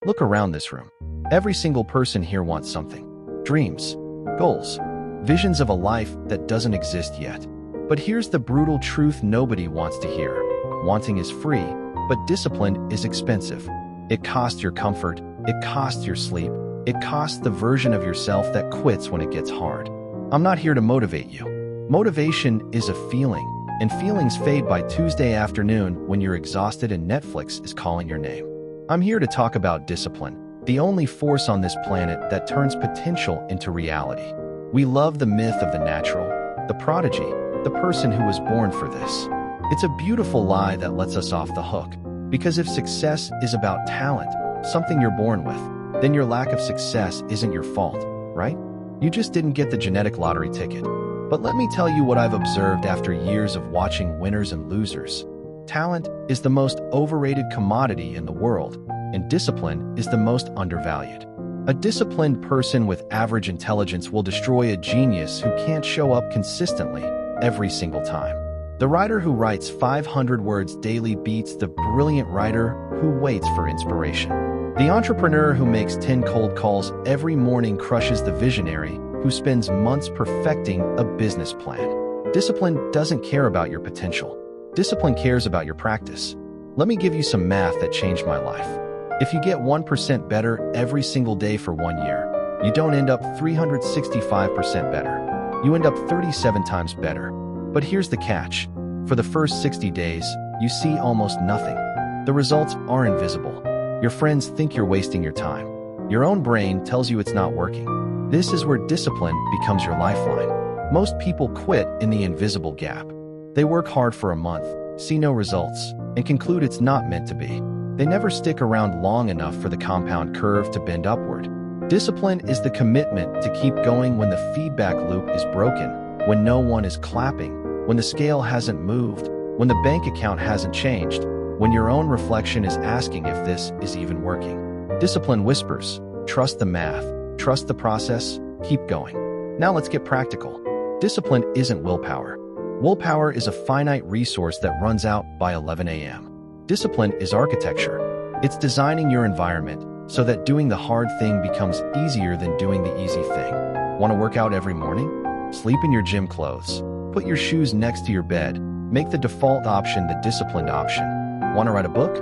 Look around this room. Every single person here wants something. Dreams, goals, visions of a life that doesn't exist yet. But here's the brutal truth nobody wants to hear. Wanting is free, but discipline is expensive. It costs your comfort, it costs your sleep, it costs the version of yourself that quits when it gets hard. I'm not here to motivate you. Motivation is a feeling, and feelings fade by Tuesday afternoon when you're exhausted and Netflix is calling your name. I'm here to talk about discipline, the only force on this planet that turns potential into reality. We love the myth of the natural, the prodigy, the person who was born for this. It's a beautiful lie that lets us off the hook. Because if success is about talent, something you're born with, then your lack of success isn't your fault, right? You just didn't get the genetic lottery ticket. But let me tell you what I've observed after years of watching winners and losers. Talent is the most overrated commodity in the world, and discipline is the most undervalued. A disciplined person with average intelligence will destroy a genius who can't show up consistently every single time. The writer who writes 500 words daily beats the brilliant writer who waits for inspiration. The entrepreneur who makes 10 cold calls every morning crushes the visionary who spends months perfecting a business plan. Discipline doesn't care about your potential. Discipline cares about your practice. Let me give you some math that changed my life. If you get 1% better every single day for 1 year, you don't end up 365% better. You end up 37 times better. But here's the catch. For the first 60 days, you see almost nothing. The results are invisible. Your friends think you're wasting your time. Your own brain tells you it's not working. This is where discipline becomes your lifeline. Most people quit in the invisible gap. They work hard for a month, see no results, and conclude it's not meant to be. They never stick around long enough for the compound curve to bend upward. Discipline is the commitment to keep going when the feedback loop is broken, when no one is clapping, when the scale hasn't moved, when the bank account hasn't changed, when your own reflection is asking if this is even working. Discipline whispers, trust the math, trust the process, keep going. Now let's get practical. Discipline isn't willpower. Willpower is a finite resource that runs out by 11 a.m. Discipline is architecture. It's designing your environment so that doing the hard thing becomes easier than doing the easy thing. Want to work out every morning? Sleep in your gym clothes. Put your shoes next to your bed. Make the default option the disciplined option. Want to write a book?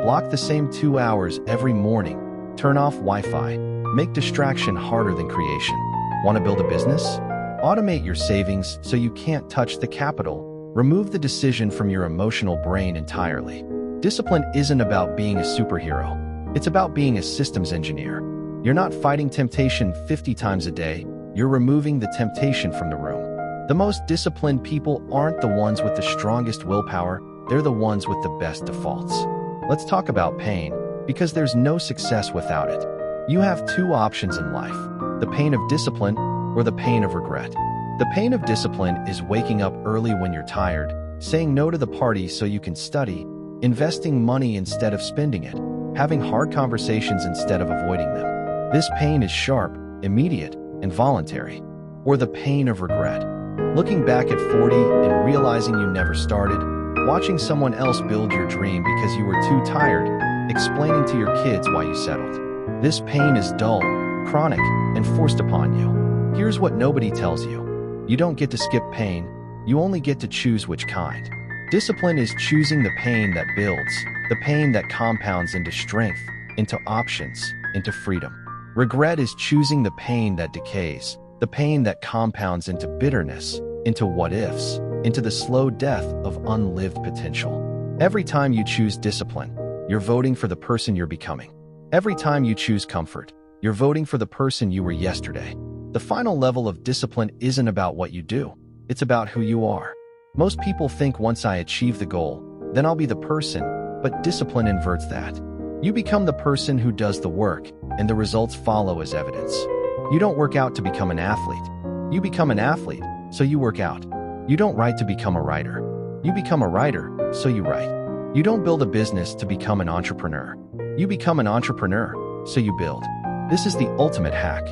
Block the same 2 hours every morning. Turn off Wi-Fi. Make distraction harder than creation. Want to build a business? Automate your savings so you can't touch the capital. Remove the decision from your emotional brain entirely. Discipline isn't about being a superhero. It's about being a systems engineer. You're not fighting temptation 50 times a day. You're removing the temptation from the room. The most disciplined people aren't the ones with the strongest willpower. They're the ones with the best defaults. Let's talk about pain, because there's no success without it. You have two options in life, the pain of discipline or the pain of regret. The pain of discipline is waking up early when you're tired, saying no to the party so you can study, investing money instead of spending it, having hard conversations instead of avoiding them. This pain is sharp, immediate, and voluntary. Or the pain of regret. Looking back at 40 and realizing you never started, watching someone else build your dream because you were too tired, explaining to your kids why you settled. This pain is dull, chronic, and forced upon you. Here's what nobody tells you. You don't get to skip pain, you only get to choose which kind. Discipline is choosing the pain that builds, the pain that compounds into strength, into options, into freedom. Regret is choosing the pain that decays, the pain that compounds into bitterness, into what-ifs, into the slow death of unlived potential. Every time you choose discipline, you're voting for the person you're becoming. Every time you choose comfort, you're voting for the person you were yesterday. The final level of discipline isn't about what you do, it's about who you are. Most people think once I achieve the goal, then I'll be the person, but discipline inverts that. You become the person who does the work, and the results follow as evidence. You don't work out to become an athlete. You become an athlete, so you work out. You don't write to become a writer. You become a writer, so you write. You don't build a business to become an entrepreneur. You become an entrepreneur, so you build. This is the ultimate hack.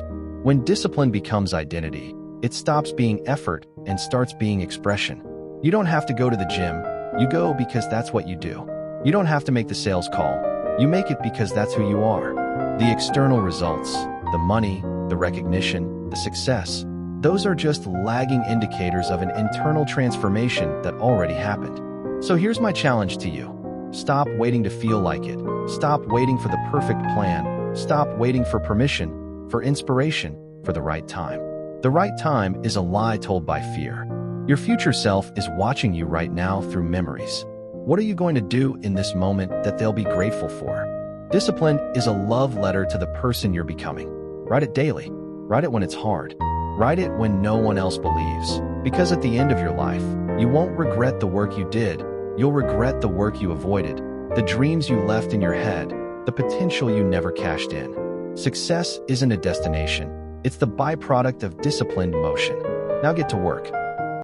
When discipline becomes identity, it stops being effort and starts being expression. You don't have to go to the gym. You go because that's what you do. You don't have to make the sales call. You make it because that's who you are. The external results, the money, the recognition, the success, those are just lagging indicators of an internal transformation that already happened. So here's my challenge to you. Stop waiting to feel like it. Stop waiting for the perfect plan. Stop waiting for permission, for inspiration, for the right time. The right time is a lie told by fear. Your future self is watching you right now through memories. What are you going to do in this moment that they'll be grateful for? Discipline is a love letter to the person you're becoming. Write it daily. Write it when it's hard. Write it when no one else believes. Because at the end of your life, you won't regret the work you did. You'll regret the work you avoided, the dreams you left in your head, the potential you never cashed in. Success isn't a destination. It's the byproduct of disciplined motion. Now get to work.